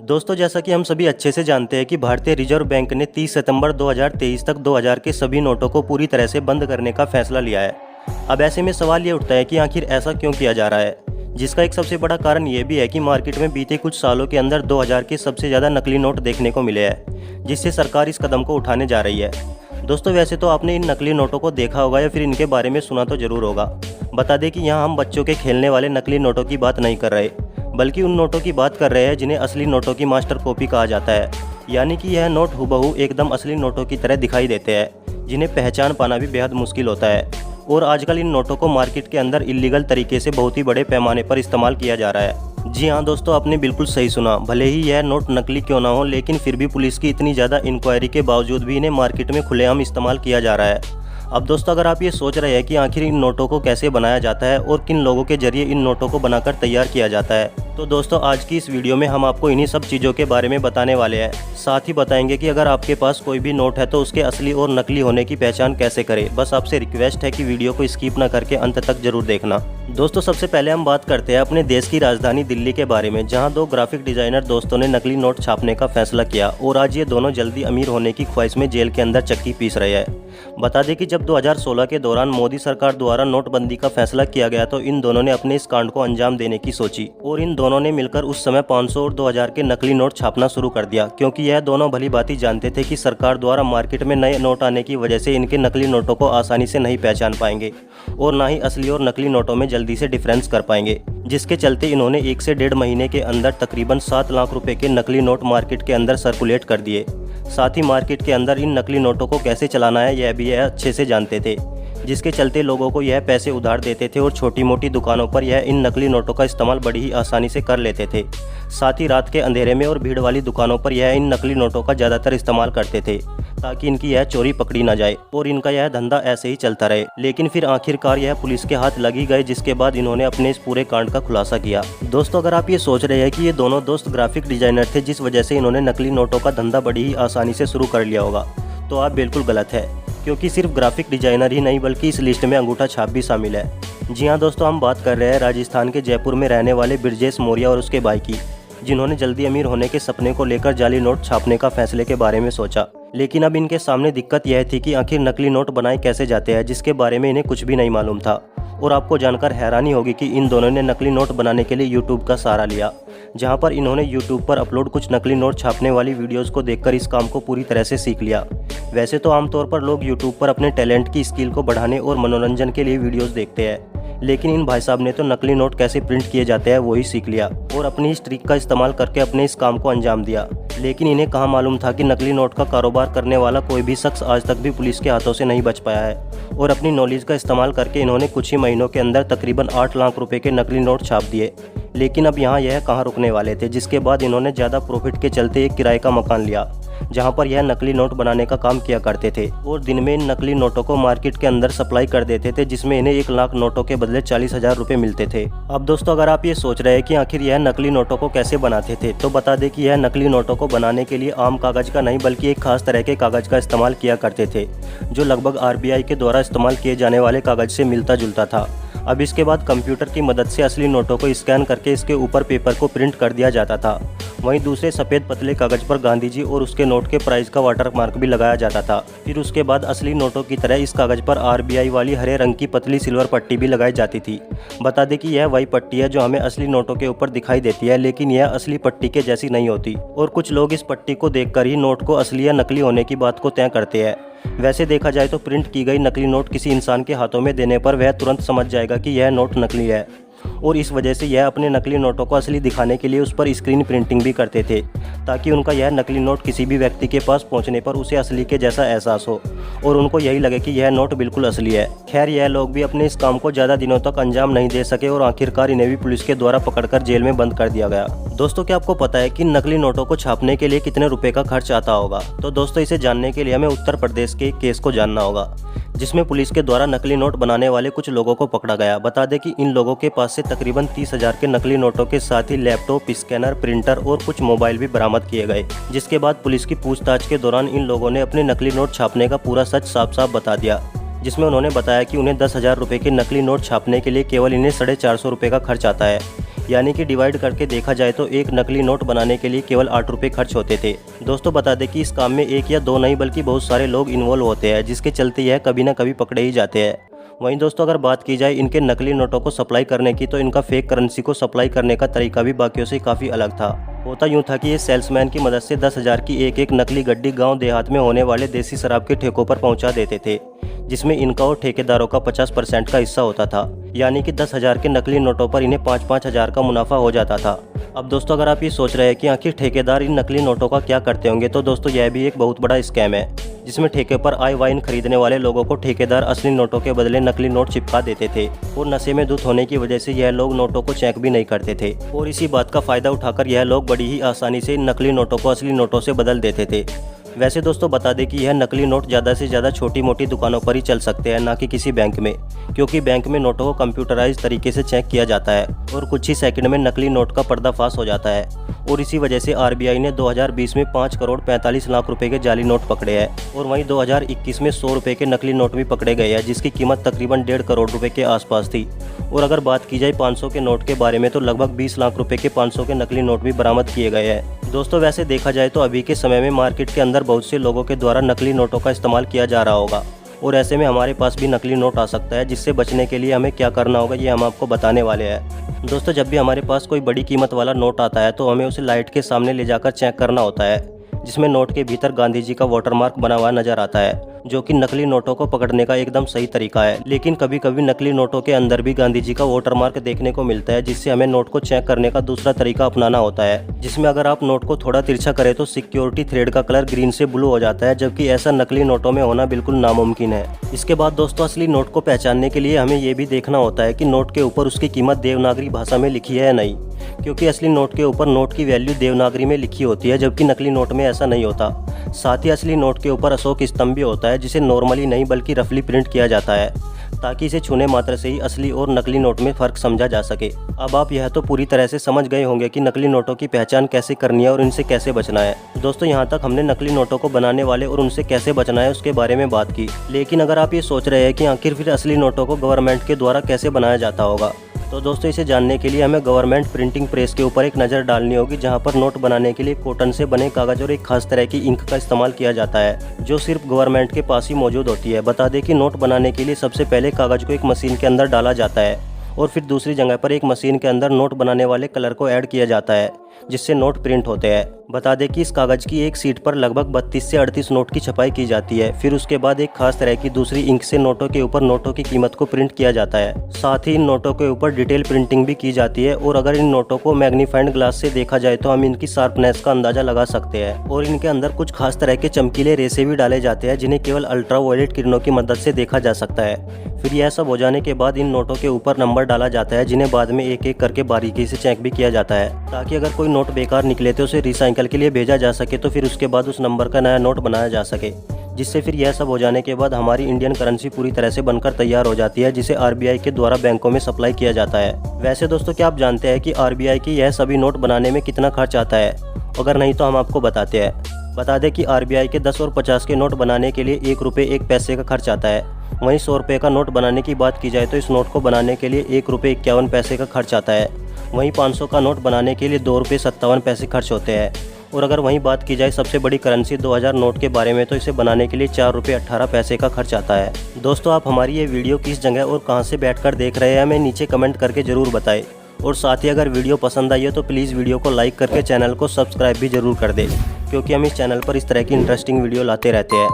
दोस्तों, जैसा कि हम सभी अच्छे से जानते हैं कि भारतीय रिजर्व बैंक ने 30 सितंबर 2023 तक 2000 के सभी नोटों को पूरी तरह से बंद करने का फैसला लिया है। अब ऐसे में सवाल ये उठता है कि आखिर ऐसा क्यों किया जा रहा है, जिसका एक सबसे बड़ा कारण ये भी है कि मार्केट में बीते कुछ सालों के अंदर 2000 के सबसे ज़्यादा नकली नोट देखने को मिले हैं, जिससे सरकार इस कदम को उठाने जा रही है। दोस्तों, वैसे तो आपने इन नकली नोटों को देखा होगा या फिर इनके बारे में सुना तो जरूर होगा। बता दें कि यहाँ हम बच्चों के खेलने वाले नकली नोटों की बात नहीं कर रहे, बल्कि उन नोटों की बात कर रहे हैं जिन्हें असली नोटों की मास्टर कॉपी कहा जाता है। यानी कि यह नोट हुबहू एकदम असली नोटों की तरह दिखाई देते हैं, जिन्हें पहचान पाना भी बेहद मुश्किल होता है। और आजकल इन नोटों को मार्केट के अंदर इलीगल तरीके से बहुत ही बड़े पैमाने पर इस्तेमाल किया जा रहा है। जी हाँ दोस्तों, आपने बिल्कुल सही सुना। भले ही यह नोट नकली क्यों ना हो, लेकिन फिर भी पुलिस की इतनी ज़्यादा इंक्वायरी के बावजूद भी इन्हें मार्केट में खुलेआम इस्तेमाल किया जा रहा है। अब दोस्तों, अगर आप ये सोच रहे हैं कि आखिर इन नोटों को कैसे बनाया जाता है और किन लोगों के जरिए इन नोटों को बनाकर तैयार किया जाता है, तो दोस्तों आज की इस वीडियो में हम आपको इन्हीं सब चीज़ों के बारे में बताने वाले हैं। साथ ही बताएंगे कि अगर आपके पास कोई भी नोट है तो उसके असली और नकली होने की पहचान कैसे करें। बस आपसे रिक्वेस्ट है कि वीडियो को स्किप ना करके अंत तक जरूर देखना। दोस्तों, सबसे पहले हम बात करते हैं अपने देश की राजधानी दिल्ली के बारे में, जहां दो ग्राफिक डिजाइनर दोस्तों ने नकली नोट छापने का फैसला किया और आज ये दोनों जल्दी अमीर होने की ख्वाहिश में जेल के अंदर चक्की पीस रहे हैं। बता दें कि जब 2016 के दौरान मोदी सरकार द्वारा नोटबंदी का फैसला किया गया तो इन दोनों ने अपने इस कांड को अंजाम देने की सोची और इन दोनों ने मिलकर उस समय 500 और 2000 के नकली नोट छापना शुरू कर दिया, क्योंकि यह दोनों भली भांति जानते थे कि सरकार द्वारा मार्केट में नए नोट आने की वजह से इनके नकली नोटों को आसानी से नहीं पहचान पाएंगे और ना ही असली और नकली नोटों में जल्दी से डिफरेंस कर पाएंगे, जिसके चलते इन्होंने 1 से 1.5 महीने के अंदर तकरीबन 7 लाख रुपए के नकली नोट मार्केट के अंदर सर्कुलेट कर दिए। साथ ही मार्केट के अंदर इन नकली नोटों को कैसे चलाना है यह भी यह अच्छे से जानते थे, जिसके चलते लोगों को यह पैसे उधार देते थे और छोटी मोटी दुकानों पर यह इन नकली नोटों का इस्तेमाल बड़ी ही आसानी से कर लेते थे। साथ ही रात के अंधेरे में और भीड़ वाली दुकानों पर यह इन नकली नोटों का ज़्यादातर इस्तेमाल करते थे, ताकि इनकी यह चोरी पकड़ी ना जाए और इनका यह धंधा ऐसे ही चलता रहे। लेकिन फिर आखिरकार यह पुलिस के हाथ लगी गए, जिसके बाद इन्होंने अपने इस पूरे कांड का खुलासा किया। दोस्तों, अगर आप ये सोच रहे हैं कि ये दोनों दोस्त ग्राफिक डिजाइनर थे जिस वजह से इन्होंने नकली नोटों का धंधा बड़ी ही आसानी से शुरू कर लिया होगा, तो आप बिल्कुल गलत है, क्योंकि सिर्फ ग्राफिक डिजाइनर ही नहीं बल्कि इस लिस्ट में अंगूठा छाप भी शामिल है। जी हाँ दोस्तों, हम बात कर रहे हैं राजस्थान के जयपुर में रहने वाले ब्रजेश मौर्य और उसके भाई की, जिन्होंने जल्दी अमीर होने के सपने को लेकर जाली नोट छापने का फैसले के बारे में सोचा। लेकिन अब इनके सामने दिक्कत यह थी कि आखिर नकली नोट बनाए कैसे जाते हैं, जिसके बारे में इन्हें कुछ भी नहीं मालूम था। और आपको जानकर हैरानी होगी कि इन दोनों ने नकली नोट बनाने के लिए यूट्यूब का सहारा लिया, जहां पर इन्होंने यूट्यूब पर अपलोड कुछ नकली नोट छापने वाली वीडियोस को देखकर इस काम को पूरी तरह से सीख लिया। वैसे तो आमतौर पर लोग यूट्यूब पर अपने टैलेंट की स्किल को बढ़ाने और मनोरंजन के लिए वीडियोस देखते हैं, लेकिन इन भाई साहब ने तो नकली नोट कैसे प्रिंट किए जाते हैं वही सीख लिया और अपनी इस ट्रिक का इस्तेमाल करके अपने इस काम को अंजाम दिया। लेकिन इन्हें कहाँ मालूम था कि नकली नोट का कारोबार करने वाला कोई भी शख्स आज तक भी पुलिस के हाथों से नहीं बच पाया है। और अपनी नॉलेज का इस्तेमाल करके इन्होंने कुछ ही महीनों के अंदर तकरीबन 8 लाख रुपए के नकली नोट छाप दिए। लेकिन अब यहाँ यह कहाँ रुकने वाले थे, जिसके बाद इन्होंने ज़्यादा प्रॉफिट के चलते एक किराए का मकान लिया, जहां पर यह नकली नोट बनाने का काम किया करते थे और दिन में इन नकली नोटों को मार्केट के अंदर सप्लाई कर देते थे, जिसमें इन्हें 1 लाख नोटों के बदले 40,000 रुपए मिलते थे। अब दोस्तों, अगर आप ये सोच रहे हैं कि आखिर यह नकली नोटों को कैसे बनाते थे, तो बता दें कि यह नकली नोटों को बनाने के लिए आम कागज का नहीं बल्कि एक खास तरह के कागज का इस्तेमाल किया करते थे, जो लगभग RBI के द्वारा इस्तेमाल किए जाने वाले कागज से मिलता जुलता था। अब इसके बाद कंप्यूटर की मदद से असली नोटों को स्कैन करके इसके ऊपर पेपर को प्रिंट कर दिया जाता था। वहीं दूसरे सफ़ेद पतले कागज पर गांधी जी और उसके नोट के प्राइस का वाटर मार्क भी लगाया जाता था। फिर उसके बाद असली नोटों की तरह इस कागज पर RBI वाली हरे रंग की पतली सिल्वर पट्टी भी लगाई जाती थी। बता दें कि यह वही पट्टी है जो हमें असली नोटों के ऊपर दिखाई देती है, लेकिन यह असली पट्टी के जैसी नहीं होती और कुछ लोग इस पट्टी को देखकर ही नोट को असली या नकली होने की बात को तय करते हैं। वैसे देखा जाए तो प्रिंट की गई नकली नोट किसी इंसान के हाथों में देने पर वह तुरंत समझ जाएगा कि यह नोट नकली है और इस वजह से यह अपने नकली नोटों को असली दिखाने के लिए उस पर स्क्रीन प्रिंटिंग भी करते थे, ताकि उनका यह नकली नोट किसी भी व्यक्ति के पास पहुंचने पर उसे असली के जैसा एहसास हो और उनको यही लगे कि यह नोट बिल्कुल असली है। खैर, यह लोग भी अपने इस काम को ज़्यादा दिनों तक अंजाम नहीं दे सके और आखिरकार इन्हें भी पुलिस के द्वारा पकड़कर जेल में बंद कर दिया गया। दोस्तों, क्या आपको पता है कि नकली नोटों को छापने के लिए कितने रुपए का खर्च आता होगा? तो दोस्तों, इसे जानने के लिए हमें उत्तर प्रदेश के एक केस को जानना होगा, जिसमें पुलिस के द्वारा नकली नोट बनाने वाले कुछ लोगों को पकड़ा गया। बता दें कि इन लोगों के पास से तकरीबन 30,000 के नकली नोटों के साथ ही लैपटॉप, स्कैनर, प्रिंटर और कुछ मोबाइल भी बरामद किए गए, जिसके बाद पुलिस की पूछताछ के दौरान इन लोगों ने अपने नकली नोट छापने का पूरा सच साफ साफ बता दिया, जिसमें उन्होंने बताया कि उन्हें 10,000 रुपये के नकली नोट छापने के लिए केवल इन्हें 450 रुपये का खर्च आता है। यानी कि डिवाइड करके देखा जाए तो एक नकली नोट बनाने के लिए केवल 8 रुपये खर्च होते थे। दोस्तों बता दें कि इस काम में एक या दो नहीं बल्कि बहुत सारे लोग इन्वॉल्व होते हैं, जिसके चलते यह कभी ना कभी पकड़े ही जाते हैं। वहीं दोस्तों अगर बात की जाए इनके नकली नोटों को सप्लाई करने की, तो इनका फेक करेंसी को सप्लाई करने का तरीका भी बाकियों से काफ़ी अलग था। होता यूँ था कि ये सेल्समैन की मदद से 10,000 की एक एक नकली गड्डी गांव देहात में होने वाले देसी शराब के ठेकों पर पहुंचा देते थे, जिसमें इनका और ठेकेदारों का 50% का हिस्सा होता था। यानी कि 10,000 के नकली नोटों पर इन्हें 5-5 हज़ार का मुनाफा हो जाता था। अब दोस्तों अगर आप ये सोच रहे हैं कि आखिर ठेकेदार इन नकली नोटों का क्या करते होंगे, तो दोस्तों यह भी एक बहुत बड़ा स्कैम है, जिसमें ठेके पर आए वाइन खरीदने वाले लोगों को ठेकेदार असली नोटों के बदले नकली नोट चिपका देते थे और नशे में धुत होने की वजह से यह लोग नोटों को चेक भी नहीं करते थे और इसी बात का फायदा उठाकर यह लोग बड़ी ही आसानी से इन नकली नोटों को असली नोटों से बदल देते थे। वैसे दोस्तों बता दें कि यह नकली नोट ज़्यादा से ज़्यादा छोटी मोटी दुकानों पर ही चल सकते हैं, ना कि किसी बैंक में, क्योंकि बैंक में नोटों को कंप्यूटराइज तरीके से चेक किया जाता है और कुछ ही सेकंड में नकली नोट का पर्दाफाश हो जाता है। और इसी वजह से आरबीआई ने 2020 में 5 करोड़ 45 लाख रुपए के जाली नोट पकड़े हैं और वहीं 2021 में 100 रुपये के नकली नोट भी पकड़े गए हैं, जिसकी कीमत तकरीबन 1.5 करोड़ रुपए के आसपास थी। और अगर बात की जाए 500 के नोट के बारे में, तो लगभग 20 लाख रुपए के 500 के नकली नोट भी बरामद किए गए हैं। दोस्तों वैसे देखा जाए तो अभी के समय में मार्केट के अंदर बहुत से लोगों के द्वारा नकली नोटों का इस्तेमाल किया जा रहा होगा और ऐसे में हमारे पास भी नकली नोट आ सकता है, जिससे बचने के लिए हमें क्या करना होगा ये हम आपको बताने वाले हैं। दोस्तों जब भी हमारे पास कोई बड़ी कीमत वाला नोट आता है तो हमें उसे लाइट के सामने ले जाकर चेक करना होता है, जिसमें नोट के भीतर गांधी जी का वाटरमार्क बना हुआ नजर आता है, जो कि नकली नोटों को पकड़ने का एकदम सही तरीका है। लेकिन कभी कभी नकली नोटों के अंदर भी गांधी जी का वाटरमार्क देखने को मिलता है, जिससे हमें नोट को चेक करने का दूसरा तरीका अपनाना होता है, जिसमें अगर आप नोट को थोड़ा तिरछा करें तो सिक्योरिटी थ्रेड का कलर ग्रीन से ब्लू हो जाता है, जबकि ऐसा नकली नोटों में होना बिल्कुल नामुमकिन है। इसके बाद दोस्तों असली नोट को पहचानने के लिए हमें ये भी देखना होता है कि नोट के ऊपर उसकी कीमत देवनागरी भाषा में लिखी है या नहीं, क्योंकि असली नोट के ऊपर नोट की वैल्यू देवनागरी में लिखी होती है, जबकि नकली नोट में ऐसा नहीं होता। साथ ही असली नोट के ऊपर अशोक स्तंभ भी होता है, जिसे नॉर्मली नहीं बल्कि रफली प्रिंट किया जाता है, ताकि इसे छूने मात्र से ही असली और नकली नोट में फ़र्क समझा जा सके। अब आप यह तो पूरी तरह से समझ गए होंगे कि नकली नोटों की पहचान कैसे करनी है और इनसे कैसे बचना है। दोस्तों यहाँ तक हमने नकली नोटों को बनाने वाले और उनसे कैसे बचना है उसके बारे में बात की, लेकिन अगर आप ये सोच रहे हैं कि आखिर फिर असली नोटों को गवर्नमेंट के द्वारा कैसे बनाया जाता होगा, तो दोस्तों इसे जानने के लिए हमें गवर्नमेंट प्रिंटिंग प्रेस के ऊपर एक नज़र डालनी होगी, जहां पर नोट बनाने के लिए कॉटन से बने कागज और एक खास तरह की इंक का इस्तेमाल किया जाता है, जो सिर्फ गवर्नमेंट के पास ही मौजूद होती है। बता दें कि नोट बनाने के लिए सबसे पहले कागज को एक मशीन के अंदर डाला जाता है और फिर दूसरी जगह पर एक मशीन के अंदर नोट बनाने वाले कलर को ऐड किया जाता है, जिससे नोट प्रिंट होते हैं। बता दें कि इस कागज की एक सीट पर लगभग 32 से 38 नोट की छपाई की जाती है। फिर उसके बाद एक खास तरह की दूसरी इंक से नोटों के ऊपर नोटों की कीमत को प्रिंट किया जाता है। साथ ही इन नोटों के ऊपर डिटेल प्रिंटिंग भी की जाती है और अगर इन नोटों को मैग्नीफाइंग ग्लास से देखा जाए तो हम इनकी शार्पनेस का अंदाजा लगा सकते हैं और इनके अंदर कुछ खास तरह के चमकीले रेसे भी डाले जाते हैं, जिन्हें केवल अल्ट्रावायलेट किरणों की मदद से देखा जा सकता है। फिर यह सब हो जाने के बाद इन नोटों के ऊपर नंबर डाला जाता है, जिन्हें बाद में एक एक करके बारीकी से चेक भी किया जाता है, ताकि अगर कोई नोट बेकार निकले तो उसे रिसाइकल के लिए भेजा जा सके, तो फिर उसके बाद उस नंबर का नया नोट बनाया जा सके। जिससे फिर यह सब हो जाने के बाद हमारी इंडियन करेंसी पूरी तरह से बनकर तैयार हो जाती है, जिसे आरबीआई के द्वारा बैंकों में सप्लाई किया जाता है। वैसे दोस्तों क्या आप जानते हैं कि आरबीआई की यह सभी नोट बनाने में कितना खर्च आता है? अगर नहीं तो हम आपको बताते हैं। बता दें कि आरबीआई के 10 और 50 के नोट बनाने के लिए 1 रुपये 1 पैसे का खर्च आता है। वहीं 100 रुपये का नोट बनाने की बात की जाए तो इस नोट को बनाने के लिए 1 रुपये 51 पैसे का खर्च आता है। वहीं 500 का नोट बनाने के लिए 2 रुपये 57 पैसे खर्च होते हैं। और अगर वहीं बात की जाए सबसे बड़ी करेंसी 2000 नोट के बारे में, तो इसे बनाने के लिए 4 रुपये 18 पैसे का खर्च आता है। दोस्तों आप हमारी ये वीडियो किस जगह और कहां से बैठकर देख रहे हैं हमें नीचे कमेंट करके ज़रूर बताएं। और साथ ही अगर वीडियो पसंद आई हो तो प्लीज़ वीडियो को लाइक करके चैनल को सब्सक्राइब भी ज़रूर कर दें, क्योंकि हम इस चैनल पर इस तरह की इंटरेस्टिंग वीडियो लाते रहते हैं।